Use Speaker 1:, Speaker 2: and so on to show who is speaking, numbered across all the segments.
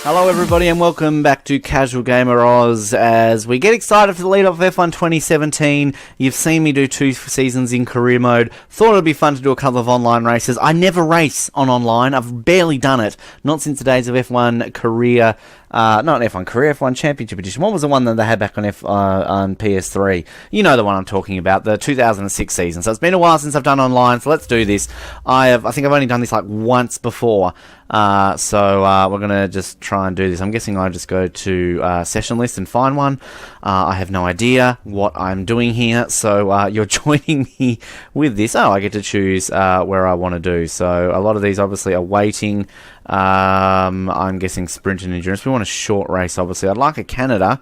Speaker 1: Hello everybody and welcome back to Casual Gamer Oz as we get excited for the lead-up of F1 2017. You've seen me do 2 seasons in career mode. Thought it would be fun to do a couple of online races. I never race on online. I've barely done it. Not since the days of F1 career, not F1 career, F1 Championship Edition. What was the one that they had back on PS3? You know the one I'm talking about, the 2006 season. So it's been a while since I've done online, so let's do this. I think I've only done this like once before. So we're going to just try and do this. I'm guessing I just go to session list and find one. I have no idea what I'm doing here, so you're joining me with this. Oh, I get to choose where I want to do. So a lot of these obviously are waiting. I'm guessing sprint and endurance. We want a short race, obviously. I'd like a Canada,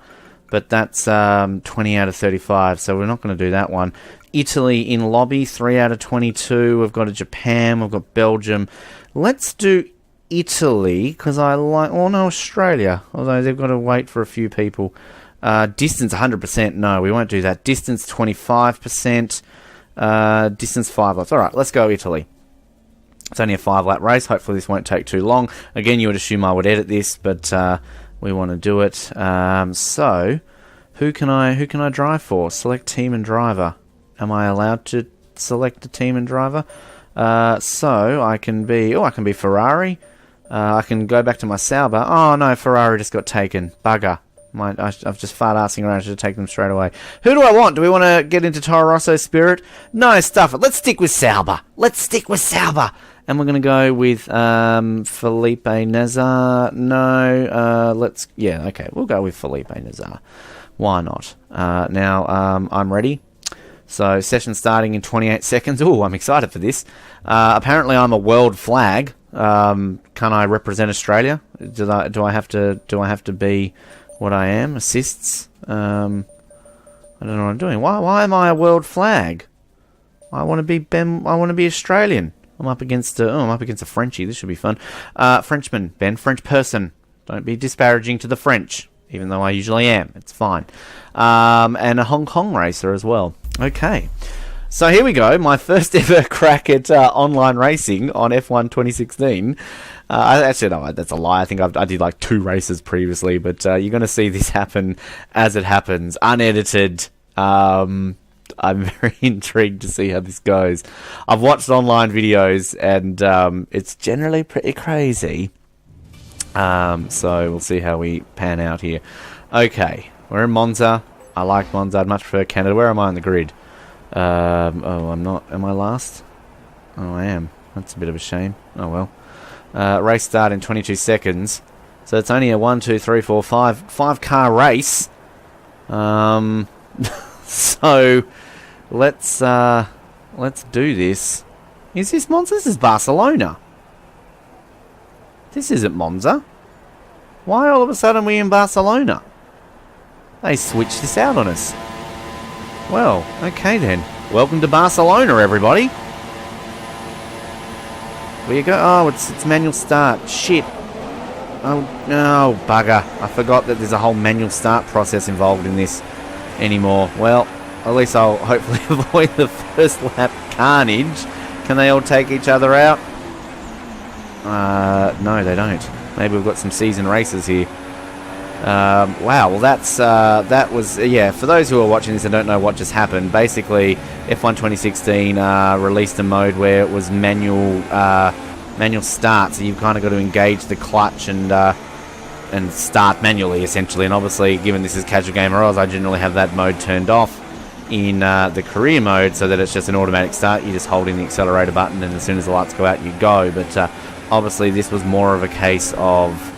Speaker 1: but that's 20 out of 35, so we're not going to do that one. Italy in lobby, 3 out of 22. We've got a Japan, we've got Belgium. Let's do Italy, because I like... Oh, no, Australia. Although they've got to wait for a few people. Distance, 100%. No, we won't do that. Distance, 25%. Distance, 5 laps. All right, let's go Italy. It's only a 5-lap race. Hopefully this won't take too long. Again, you would assume I would edit this, but we want to do it. So, who can I drive for? Select team and driver. Am I allowed to select a team and driver? So, I can be Ferrari. I can go back to my Sauber. Oh no, Ferrari just got taken. Bugger. I've just fart-arsing around. I should take them straight away. Who do I want? Do we want to get into Toro Rosso Spirit? No, stuff it. Let's stick with Sauber. And we're going to go with Felipe Nasr. No, okay. We'll go with Felipe Nasr. Why not? Now, I'm ready. So, session starting in 28 seconds. Ooh, I'm excited for this. Apparently, I'm a world flag. Can I represent Australia? Do I have to be what I am? Assists? I don't know what I'm doing. Why am I a world flag? I want to be Australian. I'm up against a Frenchie. This should be fun. Frenchman, Ben, French person. Don't be disparaging to the French, even though I usually am. It's fine. And a Hong Kong racer as well. Okay. So here we go. My first ever crack at online racing on F1 2016. Actually, no, that's a lie. I think I did like 2 races previously, but you're going to see this happen as it happens, unedited. I'm very intrigued to see how this goes. I've watched online videos, and it's generally pretty crazy. So we'll see how we pan out here. Okay, we're in Monza. I like Monza. I'd much prefer Canada. Where am I on the grid? Oh, I'm not. Am I last? Oh, I am. That's a bit of a shame. Oh, well. Race start in 22 seconds. So it's only a 1, 2, 3, 4, 5 car race. So let's do this. Is this Monza? This is Barcelona. This isn't Monza. Why all of a sudden are we in Barcelona? They switched this out on us. Well, okay then. Welcome to Barcelona, everybody. Where you go? Oh, it's manual start. Shit. Oh, no, bugger. I forgot that there's a whole manual start process involved in this anymore. Well, at least I'll hopefully avoid the first lap carnage. Can they all take each other out? No, they don't. Maybe we've got some season races here. Wow, well that was, for those who are watching this and don't know what just happened, basically F1 2016 released a mode where it was manual start, so you've kind of got to engage the clutch and start manually essentially, and obviously given this is Casual Gamer Oz, I generally have that mode turned off in the career mode so that it's just an automatic start. You just hold in the accelerator button and as soon as the lights go out you go, but obviously this was more of a case of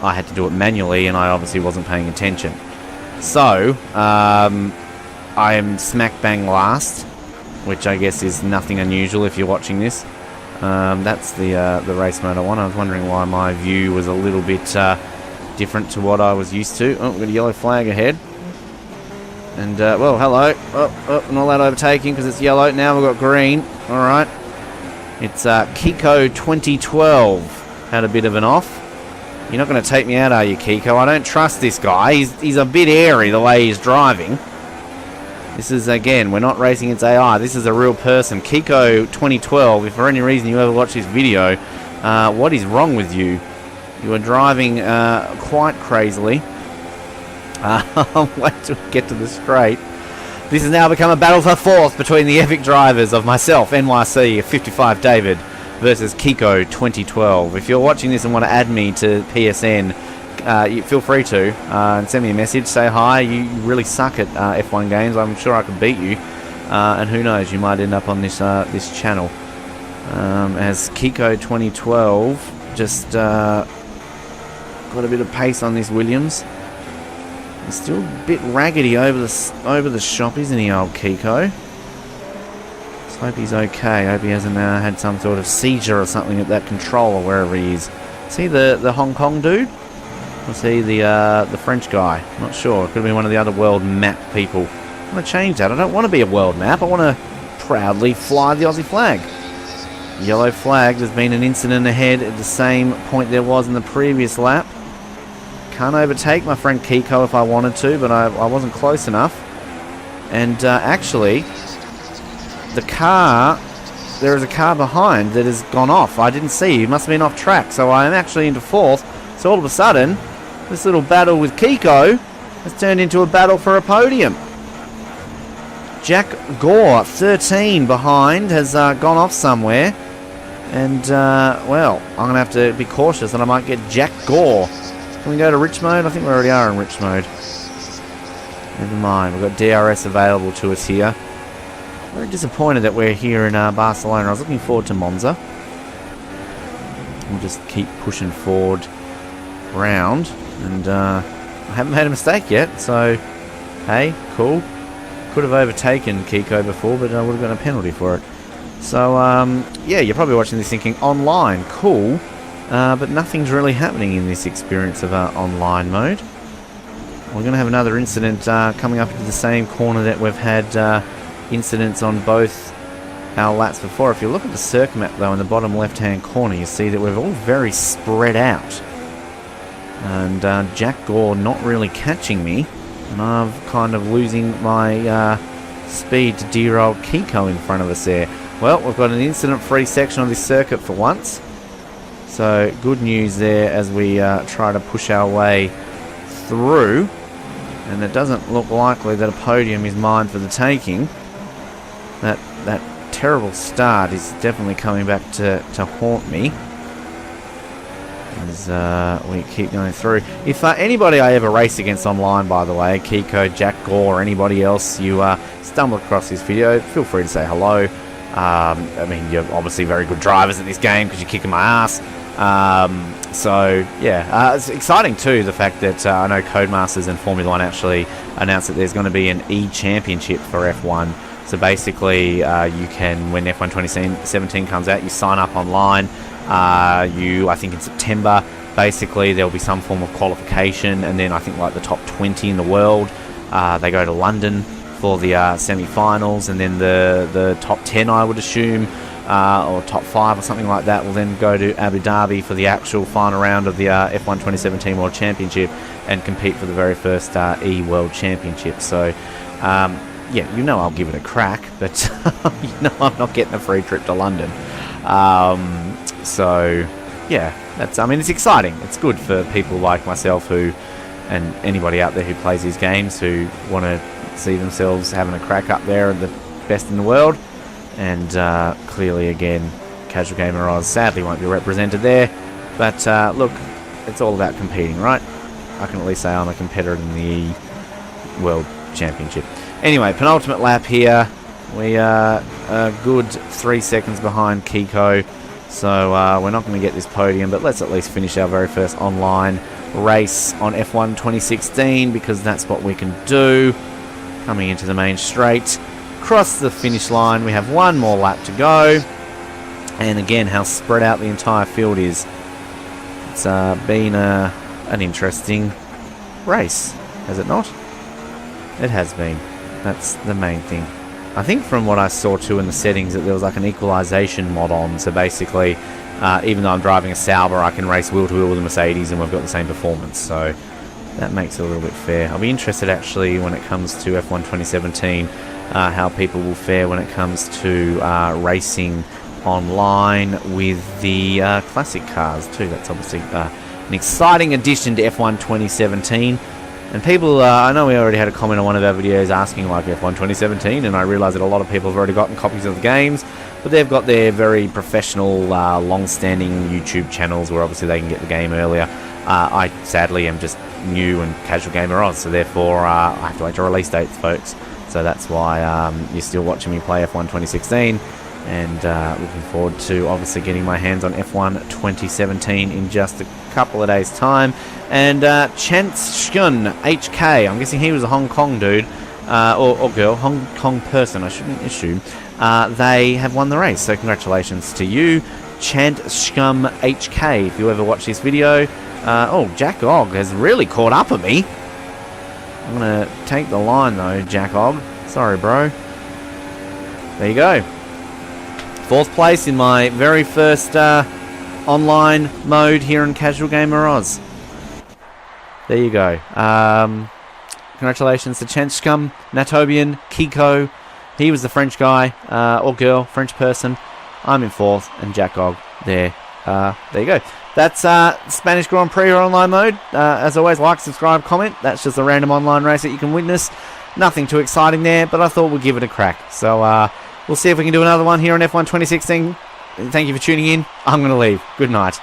Speaker 1: I had to do it manually and I obviously wasn't paying attention. So, I am smack bang last, which I guess is nothing unusual if you're watching this. That's the race mode I want. I was wondering why my view was a little bit different to what I was used to. Oh, we've got a yellow flag ahead. And, well, hello. Oh, not allowed overtaking because it's yellow. Now we've got green. Alright. It's Kiko 2012. Had a bit of an off. You're not going to take me out, are you, Kiko? I don't trust this guy. He's a bit airy the way he's driving. This is, again, we're not racing against AI. This is a real person. Kiko 2012, if for any reason you ever watch this video, what is wrong with you? You are driving quite crazily. Wait till we get to the straight. This has now become a battle for fourth between the epic drivers of myself, NYC 55 David, versus Kiko 2012. If you're watching this and want to add me to PSN, you feel free to and send me a message. Say hi. You really suck at F1 games. I'm sure I could beat you, and who knows, you might end up on this channel. As Kiko 2012 just got a bit of pace on this Williams. He's still a bit raggedy over the shop, isn't he, old Kiko? Let's hope he's okay. Hope he hasn't had some sort of seizure or something at that controller wherever he is. See the Hong Kong dude? Or see the French guy? Not sure. It could have been one of the other world map people. I want to change that. I don't want to be a world map. I want to proudly fly the Aussie flag. Yellow flag. There's been an incident ahead at the same point there was in the previous lap. Can't overtake my friend Kiko if I wanted to, but I wasn't close enough. And actually, there is a car behind that has gone off. I didn't see. It must have been off track. So I am actually into fourth. So all of a sudden, this little battle with Kiko has turned into a battle for a podium. Jack Gore, 13 behind, has gone off somewhere. And, well, I'm going to have to be cautious and I might get Jack Gore. Can we go to rich mode? I think we already are in rich mode. Never mind. We've got DRS available to us here. Very disappointed that we're here in Barcelona. I was looking forward to Monza. We'll just keep pushing forward round. And I haven't made a mistake yet. So, hey, cool. Could have overtaken Kiko before, but I would have got a penalty for it. So, yeah, you're probably watching this thinking, online, cool. But nothing's really happening in this experience of online mode. We're going to have another incident coming up into the same corner that we've had incidents on both our laps before. If you look at the circuit map, though, in the bottom left-hand corner, you see that we're all very spread out. And Jack Gore not really catching me. And I'm kind of losing my speed to dear old Kiko in front of us there. Well, we've got an incident-free section on this circuit for once. So, good news there as we try to push our way through. And it doesn't look likely that a podium is mine for the taking. That terrible start is definitely coming back to haunt me. As we keep going through. If anybody I ever race against online, by the way, Kiko, Jack Gore, or anybody else, you stumble across this video, feel free to say hello. I mean, you're obviously very good drivers at this game because you're kicking my ass. So, yeah, it's exciting too, the fact that I know Codemasters and Formula 1 actually announced that there's going to be an e-championship for F1. So basically, you can, when F1 2017 comes out, you sign up online. I think in September, basically, there'll be some form of qualification, and then I think like the top 20 in the world, they go to London for the semi-finals, and then the top 10, I would assume, or top 5 or something like that, will then go to Abu Dhabi for the actual final round of the F1 2017 World Championship and compete for the very first E-World Championship. So, yeah, you know I'll give it a crack, but you know I'm not getting a free trip to London. So, yeah, I mean, it's exciting. It's good for people like myself and anybody out there who plays these games who want to see themselves having a crack up there at the best in the world. And clearly, again, Casual Gamer Oz sadly won't be represented there. But look, it's all about competing, right? I can at least say I'm a competitor in the World Championship. Anyway, penultimate lap here. We are a good 3 seconds behind Kiko. So we're not going to get this podium, but let's at least finish our very first online race on F1 2016, because that's what we can do. Coming into the main straight. Cross the finish line. We have one more lap to go. And again, how spread out the entire field is. It's been an interesting race, has it not? It has been. That's the main thing. I think from what I saw too in the settings that there was like an equalization mod on. So basically, even though I'm driving a Sauber, I can race wheel to wheel with a Mercedes and we've got the same performance. So that makes it a little bit fair. I'll be interested actually when it comes to F1 2017, how people will fare when it comes to racing online with the classic cars too. That's obviously an exciting addition to F1 2017. And people, I know we already had a comment on one of our videos asking like F1 2017, and I realise that a lot of people have already gotten copies of the games, but they've got their very professional, long-standing YouTube channels where obviously they can get the game earlier. I sadly am just new and casual gamer Oz, so therefore I have to wait to release dates, folks. So that's why you're still watching me play F1 2016, and looking forward to obviously getting my hands on F1 2017 in just a couple of days' time. And Chance Shun HK, I'm guessing he was a Hong Kong dude, or girl, Hong Kong person, I shouldn't assume. They have won the race, so congratulations to you, Chant Scum HK, if you ever watch this video. Oh, Jack Og has really caught up with me. I'm going to take the line though, Jack Og. Sorry, bro. There you go. 4th place in my very first online mode here in Casual Gamer Oz. There you go. Congratulations to Chance Scum, Natobian, Kiko. He was the French guy, or girl, French person. I'm in 4th, and Jack Og there. There you go. That's Spanish Grand Prix online mode. As always, like, subscribe, comment. That's just a random online race that you can witness. Nothing too exciting there, but I thought we'd give it a crack. So we'll see if we can do another one here on F1 2016. Thank you for tuning in. I'm going to leave. Good night.